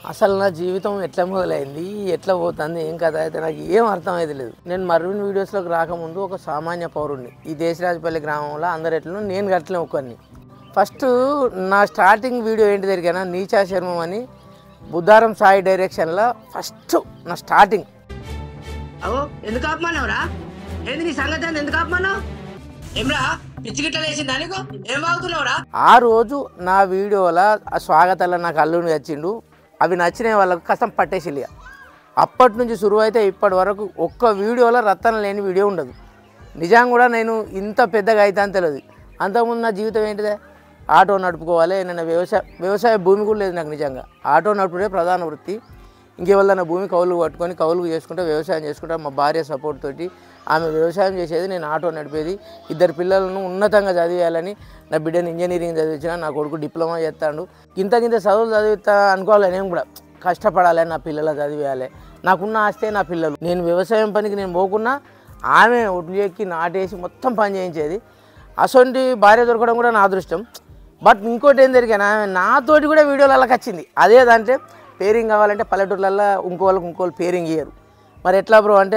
అసలు నా జీవితం ఎట్లా మొదలైంది, ఎట్లా పోతుంది, ఏం కథ అయితే నాకు ఏం అర్థమైతే లేదు. నేను మర్విన్ వీడియోస్లోకి రాకముందు ఒక సామాన్య పౌరుడిని. ఈ దేశరాజపల్లి గ్రామంలో అందరు ఎట్లను నేను గట్లే ఒకరిని. ఫస్ట్ నా స్టార్టింగ్ వీడియో ఏంటి జరిగానా, నీచా శర్మం అని బుద్ధారం సాయి డైరెక్షన్లో ఫస్ట్ నా స్టార్టింగ్. అవో ఎందుకు ఆపమన్నావురా? ఏంది నీ సంగతి అని ఎందుకు ఆపమన్నావు? ఏమ్రా పిచ్చి గిట్ల వేసిందా నీకు? ఏం వాగుతున్నావురా? ఆ రోజు నా వీడియోలో ఆ స్వాగతాల్లో నాకు అల్లుని వచ్చిండు. అవి నచ్చిన వాళ్ళకు కష్టం పట్టేసిలిగా. అప్పటి నుంచి శురువు అయితే ఇప్పటి వరకు ఒక్క వీడియోలో రత్తన లేని వీడియో ఉండదు. నిజంగా కూడా నేను ఇంత పెద్దగా అయితే అని తెలియదు. అంతకుముందు నా జీవితం ఏంటిదే, ఆటో నడుపుకోవాలి. నేను వ్యవసాయ భూమి కూడా లేదు నాకు. నిజంగా ఆటో నడుపుడే ప్రధాన వృత్తి. ఇంకెవరిదన్నా భూమి కౌలుకు పట్టుకొని కౌలుకు చేసుకుంటే వ్యవసాయం చేసుకుంటా. మా భార్య సపోర్ట్ తోటి ఆమె వ్యవసాయం చేసేది, నేను ఆటో నడిపేది. ఇద్దరు పిల్లలను ఉన్నతంగా చదివేయాలని నా బిడ్డని ఇంజనీరింగ్ చదివించిన, నా కొడుకు డిప్లొమా చేస్తాడు. ఇంత చదువులు చదివిస్తా అనుకోవాలి. నేను కూడా కష్టపడాలి, నా పిల్లలు చదివేయాలి. నాకున్న ఆస్తే నా పిల్లలు. నేను వ్యవసాయం పనికి నేను పోకున్నా ఆమె ఒడ్లు ఎక్కి నాటేసి మొత్తం పని చేయించేది. అసొంటి భార్య దొరకడం కూడా నా అదృష్టం. బట్ ఇంకోటి ఏం జరిగాను, ఆమె నాతోటి కూడా వీడియోలకి వచ్చింది. అదేదంటే పేరింగ్ కావాలంటే పల్లెటూర్లలో ఇంకోళ్ళు పేరింగ్ ఇయ్యరు. మరి ఎట్లా బ్రో అంటే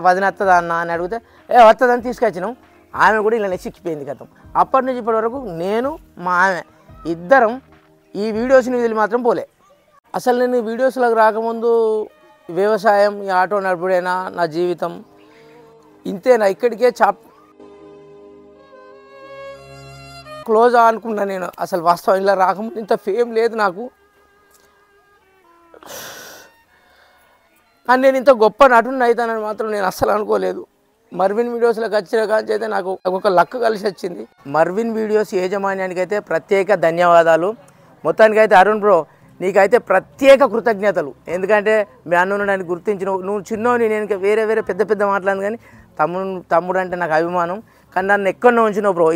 వదిన వస్తుందా అన్న అని అడిగితే వస్తుందని తీసుకొచ్చినాం. ఆమె కూడా ఇలా సిక్కిపోయింది కథం. అప్పటి నుంచి ఇప్పటి వరకు నేను మా ఆమె ఇద్దరం ఈ వీడియోస్ని వదిలి మాత్రం పోలే. అసలు నేను వీడియోస్లోకి రాకముందు వ్యవసాయం, ఈ ఆటో నడుపుడైనా నా జీవితం ఇంతేనా, ఇక్కడికే క్లోజ్ అనుకున్నా నేను. అసలు వాస్తవం ఇలా రాకముందు ఇంత ఫేమ్ లేదు నాకు. కానీ నేను ఇంత గొప్ప నటుని అవుతానని మాత్రం నేను అస్సలు అనుకోలేదు. మర్విన్ వీడియోస్లోకి వచ్చిన కాంచి అయితే నాకు ఒక లక్ కలిసి వచ్చింది. మర్విన్ వీడియోస్ యాజమాన్యానికి అయితే ప్రత్యేక ధన్యవాదాలు. మొత్తానికైతే అరుణ్ బ్రో నీకైతే ప్రత్యేక కృతజ్ఞతలు. ఎందుకంటే మీ అన్నును నన్ను గుర్తించిన, నువ్వు చిన్నోని, నేను వేరే పెద్ద మాట్లాడను, కానీ తమ్ముడు అంటే నాకు అభిమానం. కానీ నన్ను ఎక్కడో ఉంచినావు బ్రో.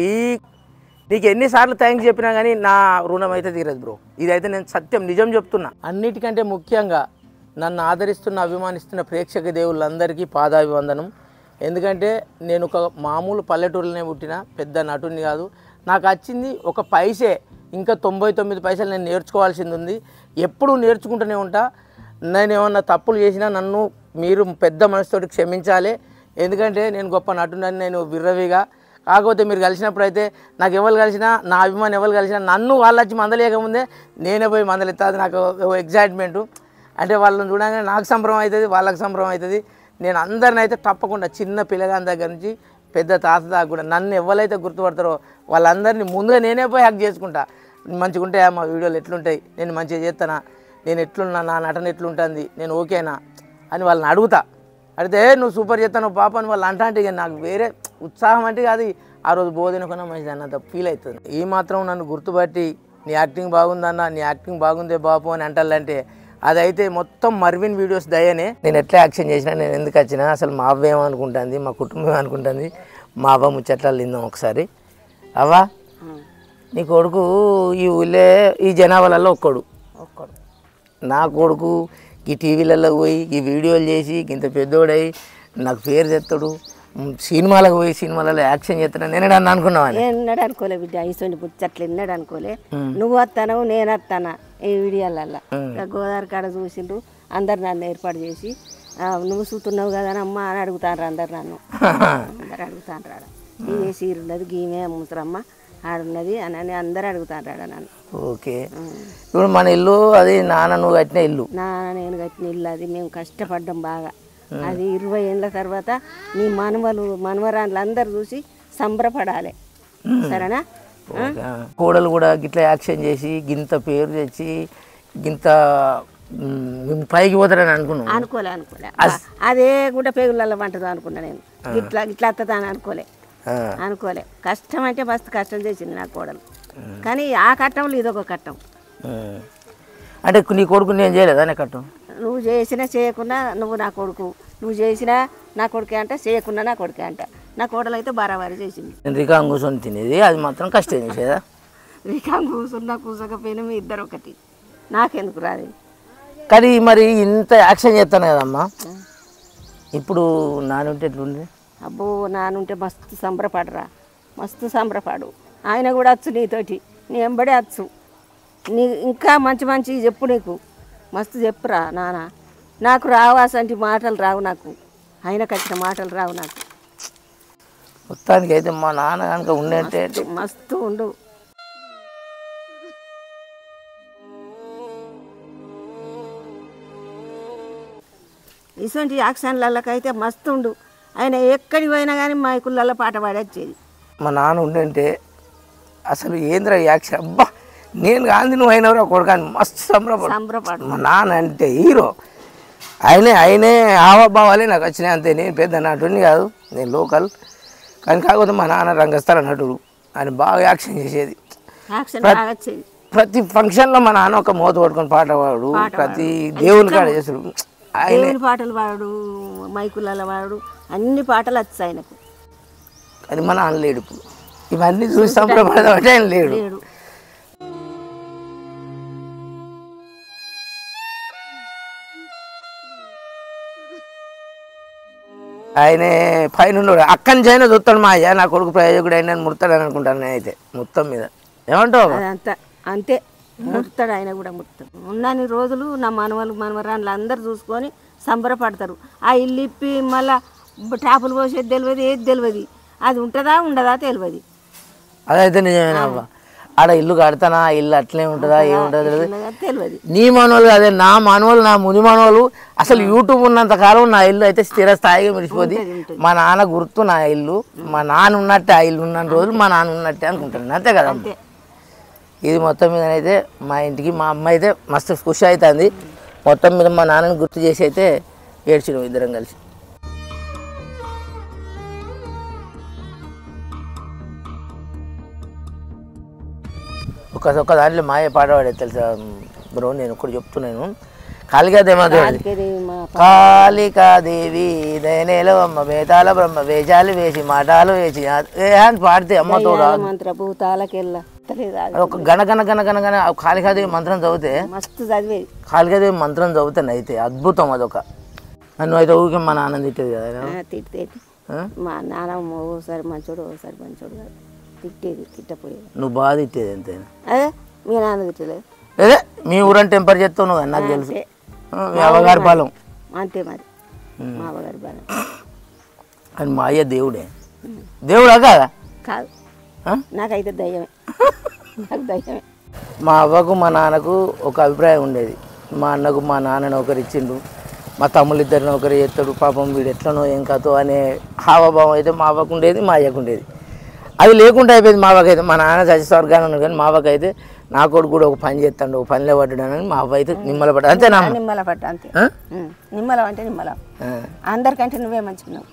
నీకు ఎన్నిసార్లు థ్యాంక్స్ చెప్పినా కానీ నా రుణం అయితే తీరదు బ్రో. ఇదైతే నేను సత్యం నిజం చెప్తున్నా. అన్నిటికంటే ముఖ్యంగా నన్ను ఆదరిస్తున్న, అభిమానిస్తున్న ప్రేక్షక దేవుళ్ళందరికీ పాదాభివందనం. ఎందుకంటే నేను ఒక మామూలు పల్లెటూరులోనే పుట్టిన, పెద్ద నటుని కాదు. నాకు వచ్చింది ఒక పైసే, ఇంకా 99 పైసలు నేను నేర్చుకోవాల్సింది ఉంది. ఎప్పుడూ నేర్చుకుంటూనే ఉంటా. నేను ఏమన్నా తప్పులు చేసినా నన్ను మీరు పెద్ద మనసుతోటి క్షమించాలి. ఎందుకంటే నేను గొప్ప నటునని నేను విర్రవిగా. కాకపోతే మీరు కలిసినప్పుడు అయితే నాకు ఎవరు కలిసినా, నా అభిమానం ఎవరు కలిసినా నన్ను వాళ్ళు వచ్చి మందలేకముందే నేనే పోయి మందలెత్తాది. నాకు ఎగ్జైట్మెంటు. అంటే వాళ్ళని చూడగానే నాకు సంభ్రమం అవుతుంది, వాళ్ళకి సంభ్రమం అవుతుంది. నేను అందరిని అయితే తప్పకుండా, చిన్న పిల్లగాని దగ్గర నుంచి పెద్ద తాత దాకా కూడా నన్ను ఎవరైతే గుర్తుపడతారో వాళ్ళందరినీ ముందుగా నేనే పోయి హక్ చేసుకుంటా. మంచిగా ఉంటాయా మా వీడియోలు, ఎట్లుంటాయి, నేను మంచిగా చేస్తానా, నేను ఎట్లున్నా, నా నటన ఎట్లుంటుంది, నేను ఓకేనా అని వాళ్ళని అడుగుతా. అడిగితే నువ్వు సూపర్ చేస్తాను పాప అని వాళ్ళు అంటే నాకు వేరే ఉత్సాహం అంటే అది ఆ రోజు బోధనకున్నా మంచిది అన్నంత ఫీల్ అవుతుంది. ఈ మాత్రం నన్ను గుర్తుపట్టి నీ యాక్టింగ్ బాగుందన్న, నీ యాక్టింగ్ బాగుందే బాపు అని అంటాలంటే అదైతే మొత్తం మర్విన్ వీడియోస్ దయనే. నేను ఎట్లా యాక్షన్ చేసినా, నేను ఎందుకు వచ్చినా, అసలు మా అవ్వ ఏమనుకుంటుంది, మా కుటుంబం అనుకుంటుంది. మా అవ్వ ముచ్చట్లు తిందాం ఒకసారి. అవ్వా, నీ కొడుకు ఈ ఊళ్ళే ఈ జనాభాలలో ఒక్కడు. నా కొడుకు ఈ టీవీలలో పోయి ఈ వీడియోలు చేసి ఇంత పెద్దోడై నాకు పేరు తెస్తాడు, సినిమాలకు పోయి సినిమాలలో యాక్షన్ చేస్తాను నేను అనుకున్నావా? ఎన్నడు అనుకోలే బిడ్డ, ఇటువంటి ముచ్చట్లు ఎన్నడు అనుకోలే. నువ్వు వస్తాను, నేను వస్తానా ఈ వీడియోలల్లో. గోదావరి కాడ చూసిండ్రు అందరు నన్ను ఏర్పాటు చేసి, నువ్వు చూస్తున్నావు కదా అమ్మ అని అడుగుతాను అందరు నన్ను. అందరు అడుగుతాను రాడ, గీమే సీరు ఉన్నది, గీమే ముసరమ్మ ఆడున్నది అని అందరు అడుగుతాను రాడ నన్ను. ఓకే, ఇప్పుడు మన ఇల్లు అది నాన్న నువ్వు కట్టిన ఇల్లు? నాన్న నేను కట్టిన ఇల్లు అది. మేము కష్టపడ్డాం బాగా. అది 20 ఏళ్ళ తర్వాత నీ మనవరాళ్ళు అందరు చూసి సంబరపడాలి, సరేనా? కోడలు కూడా గిట్లా యాక్షన్ చేసి గింత పేరు తెచ్చి గింత పైకి పోతారని అనుకోలే. అదే కూడా పేగులలో వంటదో అనుకున్నా నేను. గిట్లా వస్తుందా అని అనుకోలే. కష్టం అంటే మస్తు కష్టం చేసింది నా కోడలు. కానీ ఆ కట్టంలో ఇదొక కట్టం. అంటే నీ కొడుకు నేను చేయలేదా నీ కట్టం? నువ్వు చేసినా చేయకున్నా నువ్వు నా కొడుకు, నువ్వు చేసినా నా కొడుకే అంట, చేయకున్నా నా కొడుకే అంట. నా కోడలు అయితే బారాబారి చేసింది. రికాంగ్ కూర్చొని తినేది అది మాత్రం కష్టం చేసేదా? రికాంగ్ కూర్చోకపోయినా మీ ఇద్దరు ఒకటి, నాకెందుకు రాదు. కానీ మరి ఇంత యాక్షన్ చేస్తాను కదమ్మా, ఇప్పుడు నానుంటే ఎట్లుంది? అబ్బో, నానుంటే మస్తు సంబరపడరా, మస్తు సంబరపడు. ఆయన కూడా వచ్చు నీతోటి, నీ ఎంబడే వచ్చు. నీ ఇంకా మంచి చెప్పు నీకు. మస్తు చెప్పురా నాన్న. నాకు రావు అసంటి మాటలు రావు, నాకు ఆయనకు వచ్చిన మాటలు రావు నాకు. మొత్తానికి అయితే మా నాన్న కనుక ఉండేంటే మస్తు ఉండు. ఇటువంటి యాక్షన్లకైతే మస్తు ఉండు. ఆయన ఎక్కడికి పోయినా కానీ మైకులలో పాట పాడొచ్చేది. మా నాన్న ఉండంటే అసలు ఏంద్ర యాక్షన్, అబ్బా నేను గాంధీ నువ్వు అయినవరా కొడుకాని మస్తు సంబరపడు. మా నాన్న అంటే హీరో, ఆయనే హావభావాలే నాకు వచ్చినాయి అంతే. నేను పెద్ద నటుని కాదు, నేను లోకల్. కానీ కాకపోతే మా నాన్న రంగస్థల నటుడు, ఆయన బాగా యాక్షన్ చేసేది. ప్రతి ఫంక్షన్లో మా నాన్న ఒక మోత పట్టుకొని పాట పాడు, ప్రతి దేవుని కాడ చేస్తాడు. దేవుని పాటలు పాడు, మైకులలో పాడు, అన్ని పాటలు వచ్చాయి ఆయనకు. కానీ మా నాన్న లేడు ఇప్పుడు. ఇవన్నీ చూసి సంబరపడదాం అంటే ఆయన లేడు. ఆయనే పైన ఉన్నాడు, అక్కడి నుంచి అయినా చూస్తాడు. మా అయ్యా నా కొడుకు ప్రయోజకుడు అయినా ముడతాడని అనుకుంటాను నేనైతే మొత్తం మీద. ఏమంటావు? అంతే, ముడతాడు ఆయన కూడా ముడతాడు. ఉన్నన్ని రోజులు నా మనవలు మనవరాళ్ళు అందరు చూసుకొని సంబరపడతారు. ఆ ఇల్లు ఇప్పి మళ్ళా టాపులు పోసేది తెలియదు, ఏది తెలియదు. అది ఉంటుందా ఉండదా తెలియదు. అదైతే నిజమేనా అవ్వ? ఆడ ఇల్లు కడతానా, ఇల్లు అట్లే ఉంటుందా ఏముంటుందో తెలియదు. నీ మనవలు అదే నా మనవలు, నా ముని మనవలు. అసలు యూట్యూబ్ ఉన్నంత కాలం నా ఇల్లు అయితే స్థిర స్థాయిగా మిడిచిపోద్ది. మా నాన్న గుర్తు నా ఇల్లు, మా నాన్న ఉన్నట్టే, ఆ ఇల్లు ఉన్న రోజులు మా నాన్న ఉన్నట్టే అనుకుంటాను. అంతే కదా. ఇది మొత్తం మీద అయితే మా ఇంటికి మా అమ్మ అయితే మస్తు ఖుషి అవుతుంది. మొత్తం మీద మా నాన్నని గుర్తు చేసి అయితే ఏడ్చినాం ఇద్దరం కలిసి. ఒక దాంట్లో మాయ పాట పాడే తెలుసా బ్రో, నేను ఒకటి చెప్తున్నాను. కాళికాదేవి దయనేలో అమ్మ వేతాల బ్రహ్మ వేషాలు వేసి మాటాలు వేసి అని పాడితే అమ్మతో ఒక గణ గణ గణ గణ గణ కాళికాదేవి మంత్రం చదివితే మస్తు చదివేది. కాళికాదేవి మంత్రం చదివితే అయితే అద్భుతం. అదొక నన్ను అయితే ఊరికే మా నాన్న తిట్టేది కదా. తిట్టేది మా నాన్న ఓసారి మంచోడు ఓసారి మంచోడు కాదు, తిట్టేది, తిట్టపోయేది. నువ్వు బాగా తిట్టేది అంతేనా? అదే మీ నాన్న తిట్టలేదు. అదే మీ ఊరని టెంపర్ చేస్తావు నువ్వు, నాకు తెలుసు. మీ అవ్వగారి పాలెం అంతే మరి, మా అవ్వగారి పాలెం. అని మా అయ్య దేవుడే, దేవుడా కాదా? కాదు, నాకైతే దయ్యమే, నాకు దయ్యమే. మా అవ్వకు మా నాన్నకు ఒక అభిప్రాయం ఉండేది. మా అన్నకు మా నాన్నని ఒకరు ఇచ్చిండు, మా తమ్ముళ్ళు ఇద్దరిని ఒకరు చేస్తాడు, పాపం వీడు ఎట్లనో ఏం కాతో అనే హావభావం అయితే మా అవ్వకు ఉండేది, మా అయ్యకు ఉండేది. అది లేకుండా అయిపోయింది మా అవ్వకు అయితే. మా నాన్న చచ్చి స్వర్గాన్ని ఉన్నాడు కానీ మా అవ్వకు అయితే నా కొడుకు కూడా ఒక పని చేస్తాడు, ఒక పనిలో పడ్డాడని మా అవ్వ అయితే నిమ్మల పడ్డా. అంతేనా? నిమ్మల పడ్డా అంతే. నిమ్మలం అంటే నిమ్మలం. అందరికంటే నువ్వే మంచుకున్నావు,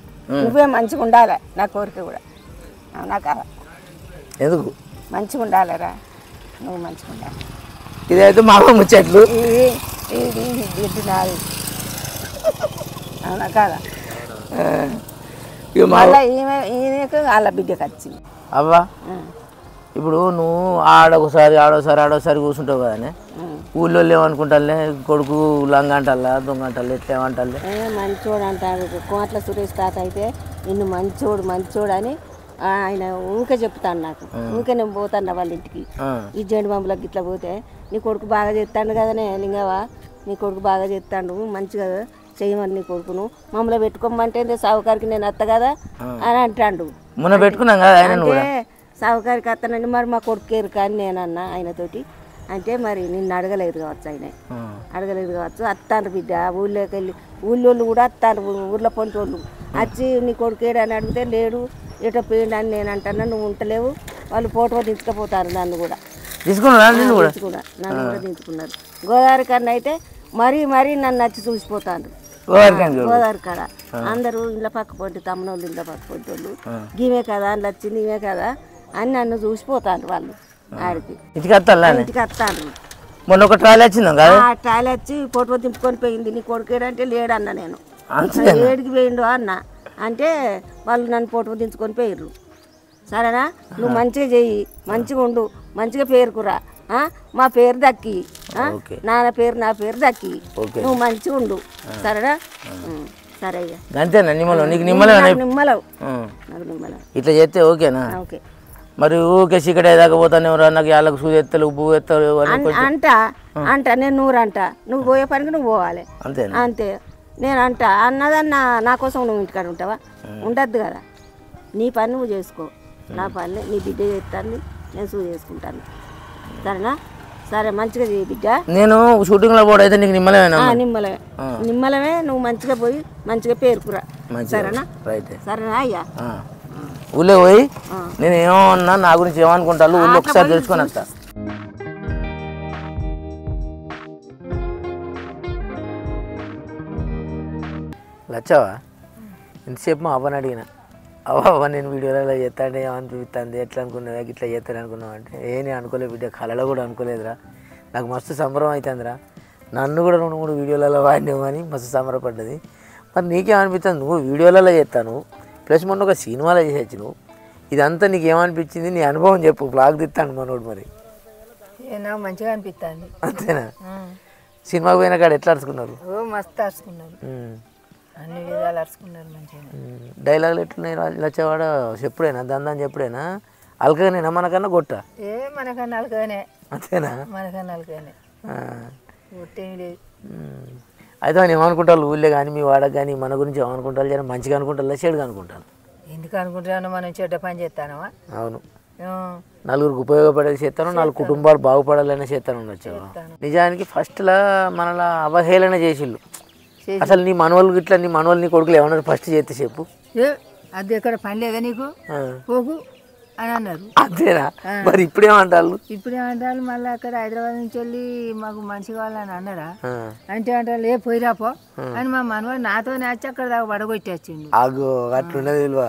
నువ్వే మంచిగా ఉండాలి నా కోరిక కూడా. నాకు ఎందుకు మంచిగా ఉండాలిరా, నువ్వు మంచిగా ఉండాలి. ఇదైతే మా అమ్మ ముచ్చట్లు. ఇది బిడ్డ నాది, అవునా కాదా? మళ్ళీ ఈమెకు వాళ్ళ బిడ్డకి వచ్చింది. అవ్వా ఇప్పుడు నువ్వు ఆడోసారి కూర్చుంటావు కదనే, ఊళ్ళో ఏమనుకుంటాలే కొడుకు లంగ అంటారా దొంగ అంటారు ఎట్లా ఏమంటారు? మంచోడు అంటారు. కోట్ల సురేష్ తాత అయితే నిన్ను మంచోడు అని ఆయన ఊరికే చెప్తాను నాకు. ఊరికే నేను పోతాను వాళ్ళ ఇంటికి, ఈ జెండు బాంబులకు ఇట్లా పోతే నీ కొడుకు బాగా చేస్తాడు కదనే లింగవా, నీ కొడుకు బాగా చేస్తాడు మంచిగా చేయమని నీ కొడుకును మమ్మల్ని పెట్టుకోమంటే సావుకారికి నేను అత్త కదా అని అంటాడు. మొన్న పెట్టుకున్నాం కదా ఆయన. అంటే సావుకారికి అత్తనండి, మరి మా కొడుకు కేరు కానీ నేను అన్నా ఆయనతోటి. అంటే మరి నిన్ను అడగలేదు కావచ్చు, ఆయన అడగలేదు కావచ్చు. అత్తాను బిడ్డ ఊళ్ళోకి వెళ్ళి, ఊళ్ళోళ్ళు కూడా అత్తాను, ఊర్లో పొంటోళ్ళు వచ్చి నీ కొడుకు ఏడు అని అడిగితే లేడు ఎటో పోయిండు అని నేను అంటాను. నువ్వు ఉంటలేవు, వాళ్ళు ఫోటో దించుకపోతారు. నన్ను కూడా నన్ను కూడా దించుకున్నారు. గోదావరి కన్నా అయితే మరీ నన్ను వచ్చి చూసిపోతాను. గోదావరి కాడ అందరూ ఇంట్లో పక్క పొంటి తమ్ముళ్ళు, ఇంట్లో పక్క పొంటి వాళ్ళు గీమే కదా అని వచ్చింది, ఇవే కదా అని నన్ను చూసిపోతాను. వాళ్ళు ఆడికి ఇంటికి వస్తాను. మొన్న ఒక ట్రాలీ వచ్చింది, ట్రాలీ వచ్చి ఫోటో దింపుకొని పోయింది. నీ కొడుకేడంటే లేడన్న, నేను ఏడికి పోయిండు అన్న అంటే వాళ్ళు నన్ను ఫోటో దించుకొని పోయిర్రు. సరేనా, నువ్వు మంచిగా చెయ్యి, మంచిగా ఉండు, మంచిగా పేరుకురా, మా పేరు దక్కి, నాన్న పేరు నా పేరు దక్కి, నువ్వు మంచిగా ఉండు. సరేనా? సరే అంతేనా? నిమ్మలం నీకు నిమ్మలం నిమ్మలం నాకు నిమ్మలం ఇట్లా చేస్తే ఓకేనా? ఓకే. మరి ఊకే చీకటి దాకపోతాను ఎవరు నాకు వాళ్ళకి సూది ఎత్తలు ఉప్పు ఎత్తలు అంట నేను నూరు అంట నువ్వు పోయే పనికి నువ్వు పోవాలి అంతేనా అంతే నేను అంట అన్నదన్న నా కోసం నువ్వు ఇంటికాడ ఉంటావా ఉండద్దు కదా నీ పని నువ్వు చేసుకో నా పని నీ బిడ్డ చేస్తాను నేను సూది చేసుకుంటాను సరేనా సరే మంచిగా చేయి బిడ్డ నేను షూటింగ్లో పోడైతే నీకు నిమ్మలేమేనా నిమ్మలమే నువ్వు మంచిగా పోయి మంచిగా పేరుకురా సరేనా రైట్ సరేనా అయ్యా ఊళ్ళో పోయి నేను ఏమన్నా నా గురించి ఏమనుకుంటాను ఊళ్ళో ఒకసారి తెలుసుకొని వస్తా లచ్చావా ఇంతసేపు మా అవ్వని అడిగిన అవ్వ నేను వీడియోలో చేస్తాంటే ఏమనిపిస్తుంది ఎట్లా అనుకున్నావా ఇట్లా చేస్తాను అనుకున్నావు అంటే నేను అనుకోలేదు బిడ్డ కళలో కూడా అనుకోలేదురా నాకు మస్తు సంబరం అవుతుందిరా నన్ను కూడా 2-3 వీడియోలలో వాడినావు అని మస్తు సంబరపడ్డది మరి నీకేమనిపిస్తుంది నువ్వు వీడియోలలో చేస్తాను ప్లస్ మొన్న ఒక సినిమాలో చేసేచ్చు నువ్వు ఇదంతా నీకేమనిపించింది నీ అనుభవం చెప్పు బ్లాగ్ తీస్తాను మనోడు మరి నాకు మంచిగా అనిపిస్తుంది అంతేనా సినిమాకి పోయిన కాడ ఎట్లా అరుచుకున్నారు మస్తు అరుచుకున్నారు అన్ని విధాలు అరుచుకున్నారు మంచిగా డైలాగులు ఎట్లున్నాయి లచ్చవాడ చెప్పుడేనా దందని చెప్పుడేనా అలకగానేనా మనకన్నా కొట్ట మనకన్నా అలకగానే అంతేనా మనకన్నా అలకగానే కొట్టేమి లేదు అయితే ఆయన ఏమనుకుంటారు ఊళ్ళో కానీ మీ వాడకు కానీ మన గురించి ఏమనుకుంటారు జర మంచిగా అనుకుంటారు చెడుగా అనుకుంటాను ఎందుకు అనుకుంటున్నాను మనం చెడ్డ పని చేస్తానమా అవును నలుగురికి ఉపయోగపడేది చేస్తాను 4 కుటుంబాలు బాగుపడాలనే చేస్తాను ఉండొచ్చు నిజానికి ఫస్ట్లో మనలా అవహేళన చేసిళ్ళు అసలు నీ మనవాళ్ళు ఇట్లా నీ మనవాళ్ళు నీ కొడుకులు ఏమన్నారు ఫస్ట్ చేస్తే చెప్పు అది ఎక్కడ పని లేదా నీకు పోకు అని అన్నారు అంతేనా మరి ఇప్పుడేమంటారు ఇప్పుడేమంటారు మళ్ళీ అక్కడ హైదరాబాద్ నుంచి వెళ్ళి మాకు మనిషి కావాలని అన్నారా అంటే అంటారు ఏ పోయిరాపో అని మా మనవాడు నాతో నేర్చి అక్కడ దాకా పడగొట్టేసిండు ఆగో అట్లున్నది విలువ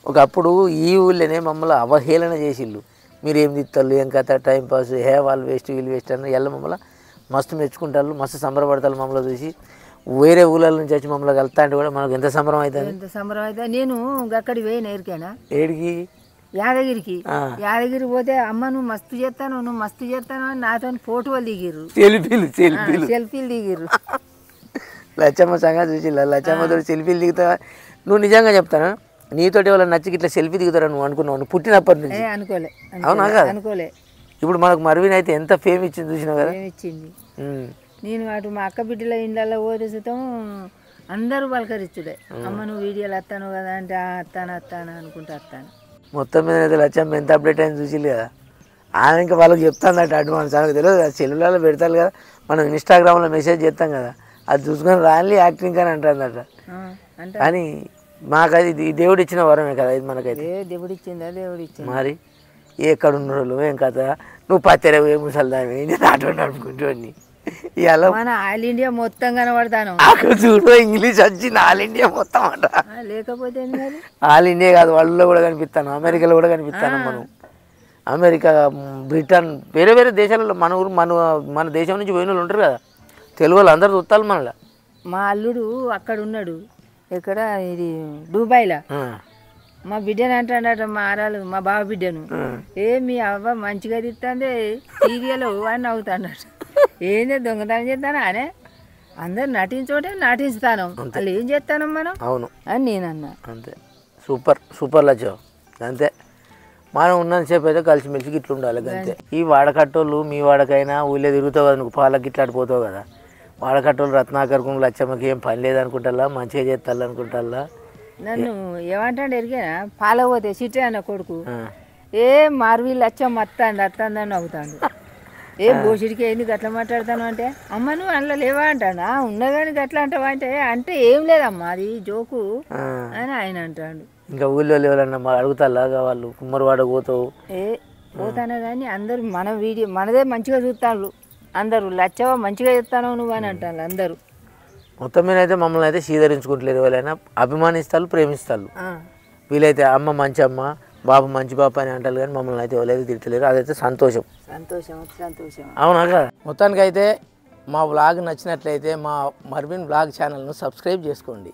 ఒకప్పుడు ఈ ఊళ్ళోనే మమ్మల్ని అవహేళన చేసిళ్ళు మీరు ఏం తిత్తారు ఏం కథ టైంపాస్ వాళ్ళు వేస్ట్ వీళ్ళు వేస్ట్ అని ఎల్ల మమ్మల్ని మస్తు మెచ్చుకుంటారు మస్తు సంబరపడతారు మమ్మల్ని చూసి వేరే ఊళ్ళ నుంచి వచ్చి మమ్మల్ని కలుతా అంటే కూడా మనకు ఎంత సంబరం అవుతుంది ఎంత సంబరం అయితే నేను అక్కడికి పోయిన ఎరికేనా ఏడికి యాదగిరికి యాదగిరి పోతే అమ్మ నువ్వు మస్తు చేస్తాను అని నాతో ఫోటోలు దిగిర్రు సెల్ఫీలు దిగిర్రు లచ్చమ్మ సంగతి చూసి లచ్చమ్మతో సెల్ఫీలు దిగుతా నువ్వు నిజంగా చెప్తాను నీతోటి వాళ్ళ నచ్చికి ఇట్లా సెల్ఫీ దిగుతారా నువ్వు అనుకున్నావు నువ్వు పుట్టినప్పటి నుంచి అనుకోలే అవునా కదా అనుకోలే ఇప్పుడు మనకు మర్విన్ అయితే ఎంత ఫేమ్ ఇచ్చింది చూసినావు కదా ఇచ్చింది నేను అటు మా అక్క బిడ్డల ఇళ్ళల్లో పోతేస్తాం అందరూ పలకరిచ్చుడే అమ్మ నువ్వు వీడియోలు వస్తాను కదా అంటే వస్తాను అనుకుంటా వస్తాను మొత్తం మీద అయితే లచ్చమ్మ ఎంత అప్డేట్ అయింది చూసి కదా ఆమె ఇంకా వాళ్ళకి చెప్తాను అటు అడ్వాన్స్ మనకు తెలియదు సెల్లులలో పెడతారు కదా మనం ఇన్స్టాగ్రామ్లో మెసేజ్ చేస్తాం కదా అది చూసుకొని రాని యాక్టింగ్ అని అంటుందట కానీ మాకది ఇది దేవుడు ఇచ్చిన వరమే కదా ఇది మనకైతే దేవుడు ఇచ్చిందా దేవుడు ఇచ్చింది మరి ఎక్కడ ఉన్నారు ఏం కదా నువ్వు పత్తెరవు ఏ ముసల్దామే నేను ఆటో నడుపుకుంటూ ఇలా మన ఆల్ ఇండియా మొత్తం కనబడతాను అక్కడ చూడు ఇంగ్లీష్ వచ్చింది ఆల్ ఇండియా మొత్తం అంట లేకపోతే ఆల్ ఇండియా కాదు వరల్డ్లో కూడా కనిపిస్తాను అమెరికాలో కూడా కనిపిస్తాను మనం అమెరికా బ్రిటన్ వేరే వేరే దేశాలలో మన ఊరు మన దేశం నుంచి పోయిన వాళ్ళు ఉంటారు కదా తెలుగు వాళ్ళు అందరు చూస్తారు మనలో మా అల్లుడు అక్కడ ఉన్నాడు ఎక్కడ ఇది దుబాయ్లో మా బిడ్డను అంటాడట మా ఆరాలు మా బావ బిడ్డను మీ అవ్వ మంచిగా తిట్టాందే సీరియల్ అని నవ్వుతాడట ఏంది దొంగతనం చేస్తానా అనే అందరు నటించోటే నటిస్తాను వాళ్ళు ఏం చేస్తాను మనం అవును అని నేనన్నా అంతే సూపర్ లచ్చో అంతే మనం ఉన్నంతసేపు అయితే కలిసిమెలిసి ఇట్లా ఉండాలి అంతే ఈ వాడకట్టోళ్ళు మీ వాడకైనా ఊళ్ళో తిరుగుతావు కదా నువ్వు పాలకి ఇట్లా అడిపోతావు కదా వాడకట్టోళ్ళు రత్నాకర్కు లచ్చమ్మకి ఏం పని లేదనుకుంటా మంచిగా చేస్తారు అనుకుంటా నన్ను ఏమంటాడు ఎరిగేనా పాలపోతే సిటీ అన్న కొడుకు మార్వి లచ్చమ్మ అత్తందని నవ్వుతాడు బోసిడికి ఏంది గట్లా మాట్లాడతాను అంటే అమ్మ నువ్వు అందులో లేవా అంటాడు ఉన్నా కానీ గట్లా అంటావా అంటే ఏం లేదమ్మా అది జోకు అని ఆయన అంటాడు ఇంకా ఊళ్ళో ఎవరన్నా అడుగుతాలాగా వాళ్ళు కుమ్మరివాడ పోతావు పోతానే కానీ అందరు మన వీడియో మనదే మంచిగా చూస్తాను అందరూ లచ్చవ మంచిగా చెప్తాను నువ్వు అని అంటాను అందరూ మొత్తం మీద అయితే మమ్మల్ని అయితే సీదరించుకుంటలేరు ఎవరైనా అభిమానిస్తారు ప్రేమిస్తారు వీలైతే అమ్మ మంచి అమ్మ బాబు మంచి బాబు అని అంటారు కానీ మమ్మల్ని అయితే ఎవరైతే తిట్టలేరు అదైతే సంతోషం అవునా కదా మొత్తానికి అయితే మా బ్లాగ్ నచ్చినట్లయితే మా మర్విన్ బ్లాగ్ ఛానల్ను సబ్స్క్రైబ్ చేసుకోండి.